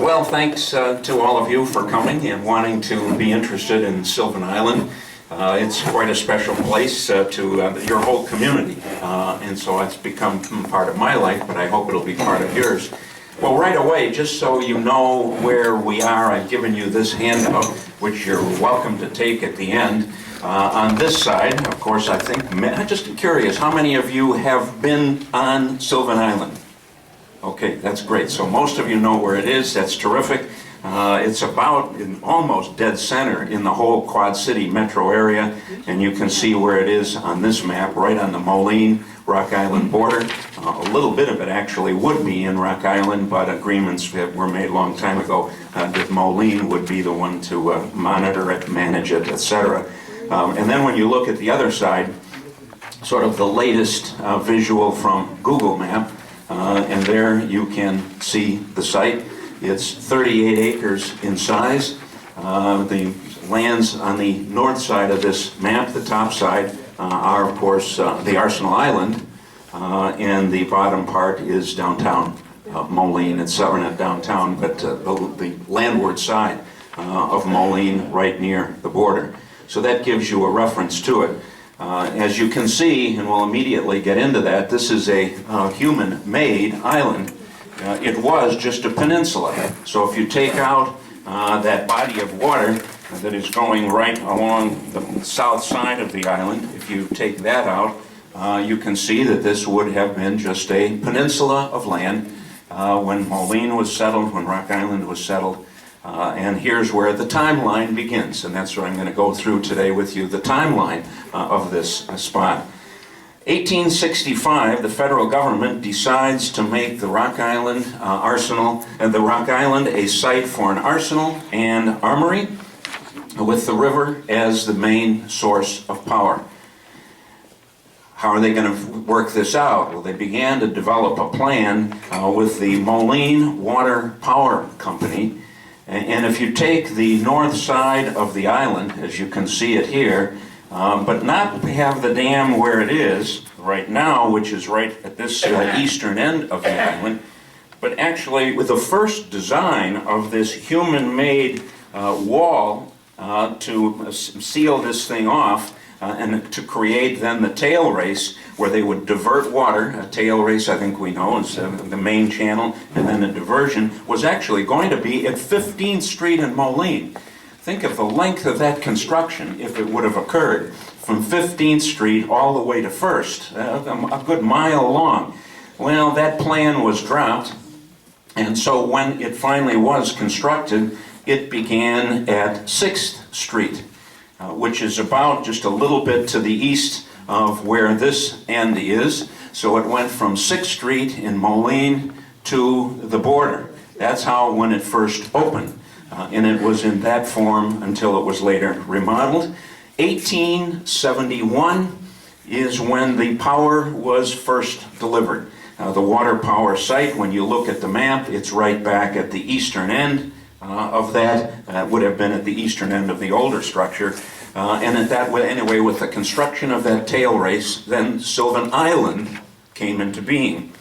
Well, thanks to all of you for coming and wanting to be interested in Sylvan Island. It's quite a special place to your whole community, and so it's become part of my life, but I hope it'll be part of yours. Well, right away, just so you know where we are, I've given you this handout, which you're welcome to take at the end. On this side, of course, I'm just curious, how many of you have been on Sylvan Island? Okay, that's great. So most of you know where it is. That's terrific. It's about almost dead center in the whole Quad City metro area, and you can see where it is on this map, right on the Moline Rock Island border. A little bit of it actually would be in Rock Island, but agreements were made a long time ago that Moline would be the one to monitor it, manage it, etc. And then when you look at the other side, sort of the latest visual from Google Map, and there you can see the site. It's 38 acres in size. The lands on the north side of this map, the top side, are of course the Arsenal Island, and the bottom part is downtown Moline. It's not downtown, but the landward side of Moline, right near the border. So that gives you a reference to it. As you can see, and we'll immediately get into that, this is a human-made island. It was just a peninsula. So if you take out that body of water that is going right along the south side of the island, if you take that out, you can see that this would have been just a peninsula of land when Moline was settled, when Rock Island was settled. And here's where the timeline begins, and that's what I'm going to go through today with you, the timeline of this spot. 1865, the federal government decides to make the Rock Island arsenal, the Rock Island a site for an arsenal and armory, with the river as the main source of power. How are they going to work this out? Well, they began to develop a plan with the Moline Water Power Company. And if you take the north side of the island, as you can see it here, but not have the dam where it is right now, which is right at this eastern end of the island, but actually with the first design of this human-made wall to seal this thing off, and to create then the tail race where they would divert water. A tail race, I think we know, is the main channel, and then the diversion was actually going to be at 15th Street in Moline. Think of the length of that construction if it would have occurred from 15th Street all the way to 1st, a good mile long. Well, that plan was dropped, and so when it finally was constructed, it began at 6th Street. Which is about just a little bit to the east of where this end is. So it went from 6th Street in Moline to the border. That's how when it first opened. And it was in that form until it was later remodeled. 1871 is when the power was first delivered. The water power site, when you look at the map, it's right back at the eastern end of that. Would have been at the eastern end of the older structure. And at that way, anyway, with the construction of that tail race, then Sylvan Island came into being.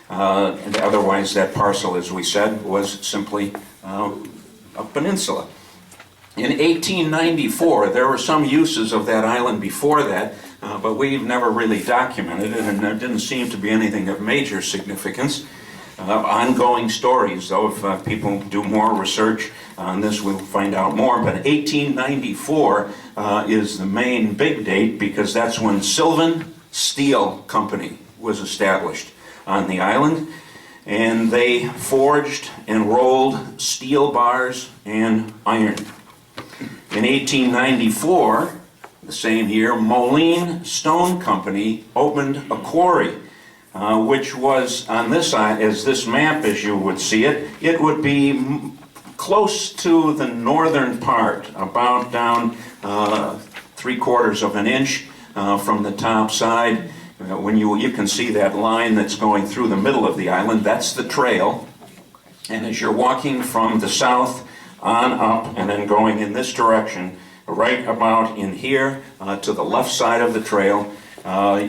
And otherwise, that parcel, as we said, was simply a peninsula. In 1894, there were some uses of that island before that, but we've never really documented it, and there didn't seem to be anything of major significance. Ongoing stories, though, if people do more research on this, we'll find out more. But 1894 is the main big date because that's when Sylvan Steel Company was established on the island. And they forged and rolled steel bars and iron. In 1894, the same year, Moline Stone Company opened a quarry. Which was on this side, as this map, as you would see it, it would be close to the northern part, about down 3/4 of an inch from the top side. When you can see that line that's going through the middle of the island, that's the trail. And as you're walking from the south on up and then going in this direction, right about in here to the left side of the trail,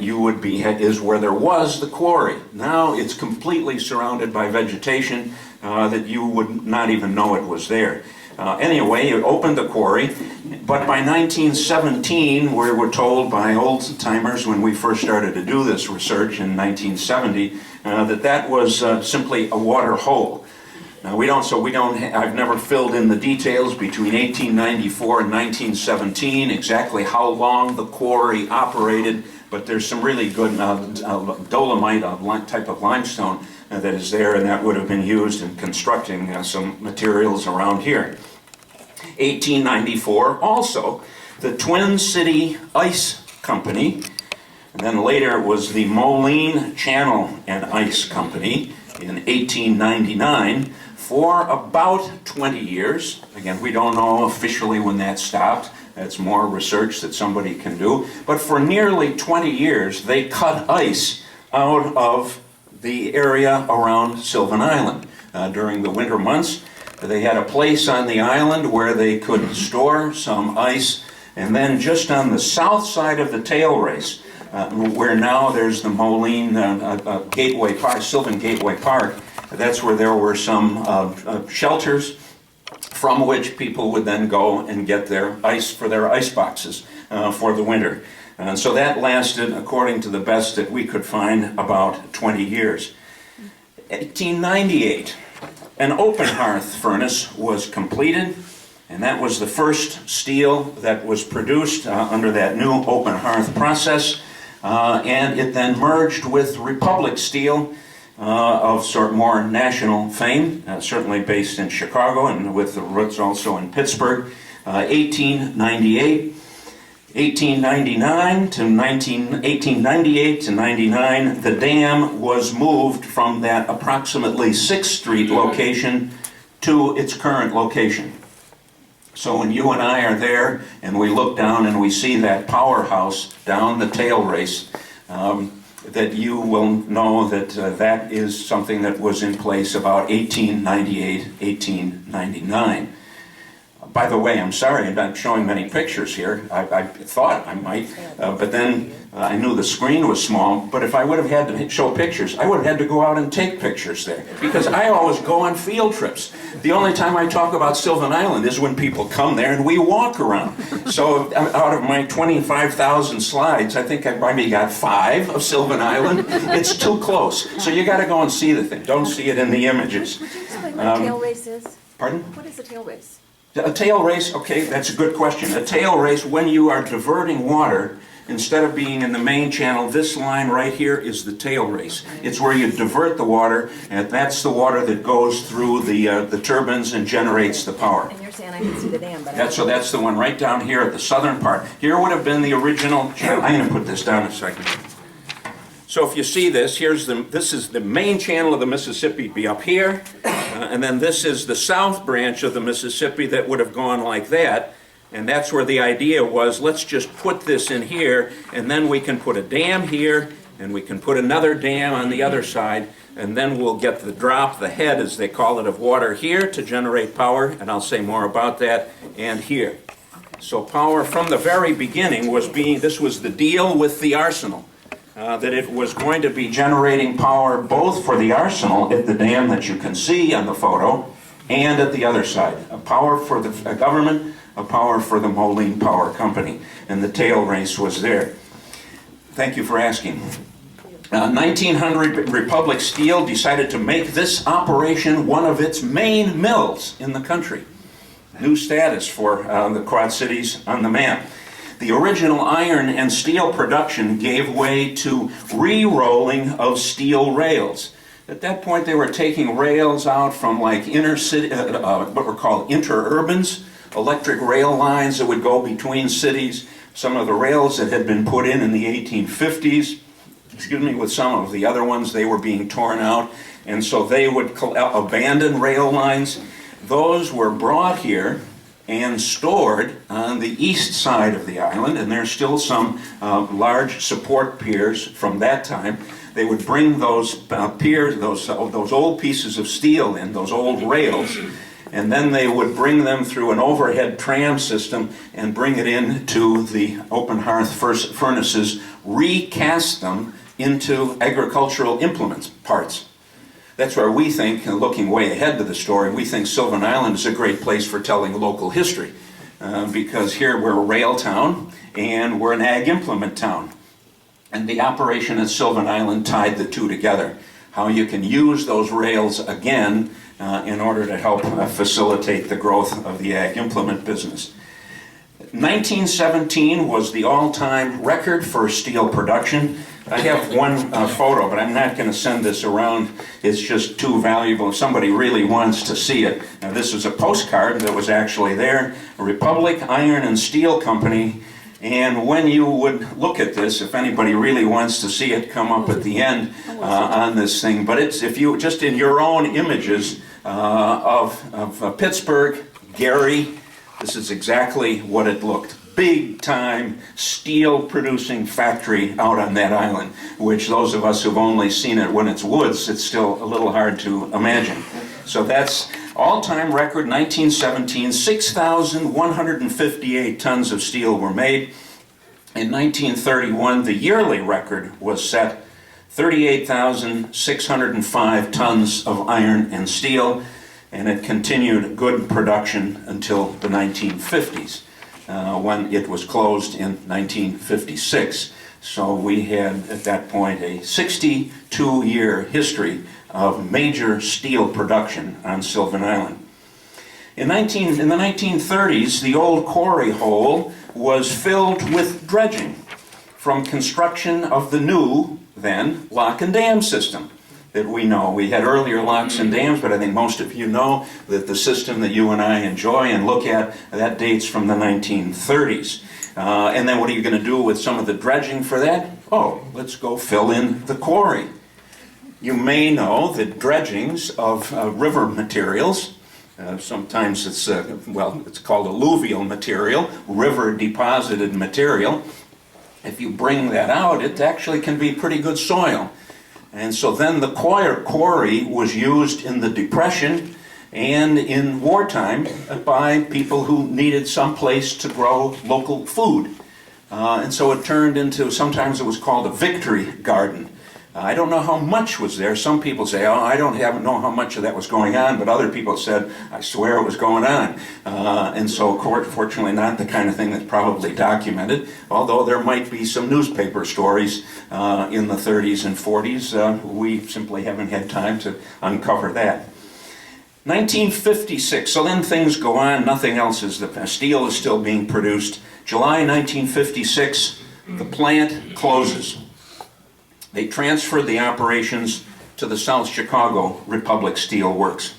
you would be, is where there was the quarry. Now it's completely surrounded by vegetation. that you would not even know it was there. Anyway, it opened the quarry, but by 1917, we were told by old-timers when we first started to do this research in 1970, that was simply a water hole. Now I've never filled in the details between 1894 and 1917, exactly how long the quarry operated, but there's some really good dolomite type of limestone that is there, and that would have been used in constructing some materials around here. 1894, also, the Twin City Ice Company, and then later it was the Moline Channel and Ice Company in 1899, for about 20 years. Again, we don't know officially when that stopped. That's more research that somebody can do. But for nearly 20 years, they cut ice out of the area around Sylvan Island. During the winter months, they had a place on the island where they could store some ice, and then just on the south side of the tail race, where now there's the Moline Gateway Park, Sylvan Gateway Park, that's where there were some shelters from which people would then go and get their ice for their ice boxes for the winter. And so that lasted, according to the best that we could find, about 20 years. 1898, an open hearth furnace was completed, and that was the first steel that was produced under that new open hearth process, and it then merged with Republic Steel, of sort of more national fame, certainly based in Chicago and with the roots also in Pittsburgh. 1898, 1898 to 99, the dam was moved from that approximately 6th Street location to its current location. So when you and I are there and we look down and we see that powerhouse down the tail race, that you will know that that is something that was in place about 1898, 1899. By the way, I'm sorry I'm not showing many pictures here. I thought I might, but then I knew the screen was small. But if I would have had to show pictures, I would have had to go out and take pictures there, because I always go on field trips. The only time I talk about Sylvan Island is when people come there and we walk around. So out of my 25,000 slides, I think I probably got 5 of Sylvan Island. It's too close. So you got to go and see the thing. Don't see it in the images. Would you explain what a tail race is? Pardon? What is a tail race? A tail race, okay, that's a good question. A tail race, when you are diverting water, instead of being in the main channel, this line right here is the tail race. It's where you divert the water, and that's the water that goes through the turbines and generates the power. And you're saying I can see the dam, but So that's the one right down here at the southern part. Here would have been the original channel. I'm going to put this down a second. So if you see this, this is the main channel of the Mississippi, be up here, and then this is the south branch of the Mississippi that would have gone like that, and that's where the idea was, let's just put this in here, and then we can put a dam here, and we can put another dam on the other side, and then we'll get the drop, the head as they call it, of water here to generate power, and I'll say more about that, and here. So power from the very beginning this was the deal with the arsenal. That it was going to be generating power both for the arsenal at the dam that you can see on the photo and at the other side. A power for the government, a power for the Moline Power Company. And the tail race was there. Thank you for asking. 1900, Republic Steel decided to make this operation one of its main mills in the country. New status for the Quad Cities on the map. The original iron and steel production gave way to re-rolling of steel rails. At that point, they were taking rails out from like inner city, what were called interurbans, electric rail lines that would go between cities. Some of the rails that had been put in the 1850s, with some of the other ones, they were being torn out, and so they would abandon rail lines. Those were brought here and stored on the east side of the island, and there's still some large support piers from that time. They would bring those piers, those old pieces of steel in, those old rails, and then they would bring them through an overhead tram system and bring it into the open hearth furnaces, recast them into agricultural implements parts. That's where we think, looking way ahead to the story, we think Sylvan Island is a great place for telling local history. Because here we're a rail town and we're an ag implement town. And the operation at Sylvan Island tied the two together. How you can use those rails again in order to help facilitate the growth of the ag implement business. 1917 was the all-time record for steel production. I have one photo, but I'm not going to send this around. It's just too valuable. If somebody really wants to see it. Now, this is a postcard that was actually there. Republic Iron and Steel Company. And when you would look at this, if anybody really wants to see it, come up at the end on this thing. But it's, if you just in your own images of Pittsburgh, Gary, this is exactly what it looked. Big time steel producing factory out on that island, which those of us who've only seen it when it's woods, it's still a little hard to imagine. So that's all-time record, 1917, 6,158 tons of steel were made. In 1931, the yearly record was set, 38,605 tons of iron and steel, and it continued good production until the 1950s. When it was closed in 1956. So we had, at that point, a 62-year history of major steel production on Sylvan Island. In the 1930s, the old quarry hole was filled with dredging from construction of the new, then, lock and dam system that we know. We had earlier locks and dams, but I think most of you know that the system that you and I enjoy and look at, that dates from the 1930s. And then what are you going to do with some of the dredging for that? Oh, let's go fill in the quarry. You may know that dredgings of river materials, sometimes it's, it's called alluvial material, river deposited material. If you bring that out, it actually can be pretty good soil. And so then the quarry was used in the Depression and in wartime by people who needed some place to grow local food. And so it turned into, sometimes it was called a victory garden. I don't know how much was there. Some people say, oh, I don't know how much of that was going on, but other people said, I swear it was going on. And so, fortunately, not the kind of thing that's probably documented, although there might be some newspaper stories in the 30s and 40s. We simply haven't had time to uncover that. 1956, so then things go on, nothing else is, the steel is still being produced. July 1956, the plant closes. They transferred the operations to the South Chicago Republic Steel Works.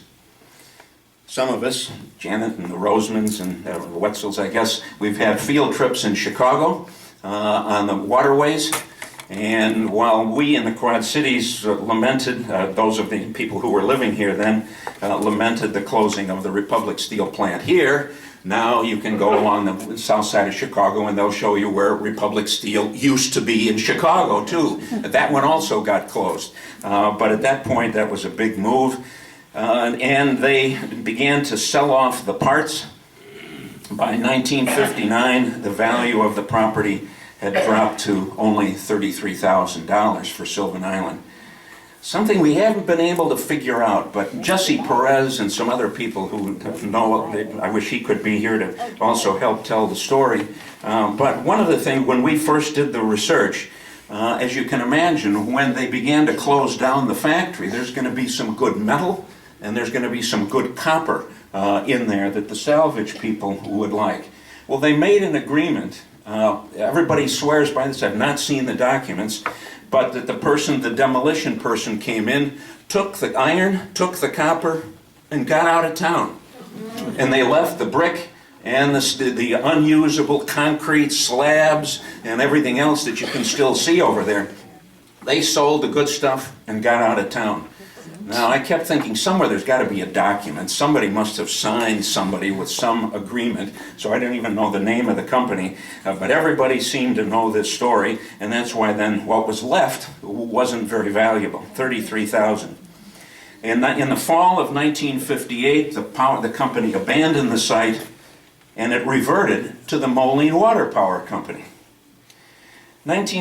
Some of us, Janet and the Rosemans and the Wetzels, I guess, we've had field trips in Chicago on the waterways. And while we in the Quad Cities lamented, those of the people who were living here then, lamented the closing of the Republic Steel plant here, now you can go along the south side of Chicago and they'll show you where Republic Steel used to be in Chicago too. That one also got closed. But at that point that was a big move. And they began to sell off the parts. By 1959, the value of the property had dropped to only $33,000 for Sylvan Island. Something we haven't been able to figure out, but Jesse Perez and some other people who know, I wish he could be here to also help tell the story. But one of the things, when we first did the research, as you can imagine, when they began to close down the factory, there's going to be some good metal and there's going to be some good copper in there that the salvage people would like. Well, they made an agreement. Everybody swears by this. I've not seen the documents. But that the demolition person came in, took the iron, took the copper, and got out of town. And they left the brick and the unusable concrete slabs and everything else that you can still see over there. They sold the good stuff and got out of town. Now, I kept thinking somewhere there's got to be a document. Somebody must have signed somebody with some agreement. So I didn't even know the name of the company. But everybody seemed to know this story. And that's why then what was left wasn't very valuable, $33,000. In the fall of 1958, the company abandoned the site and it reverted to the Moline Water Power Company.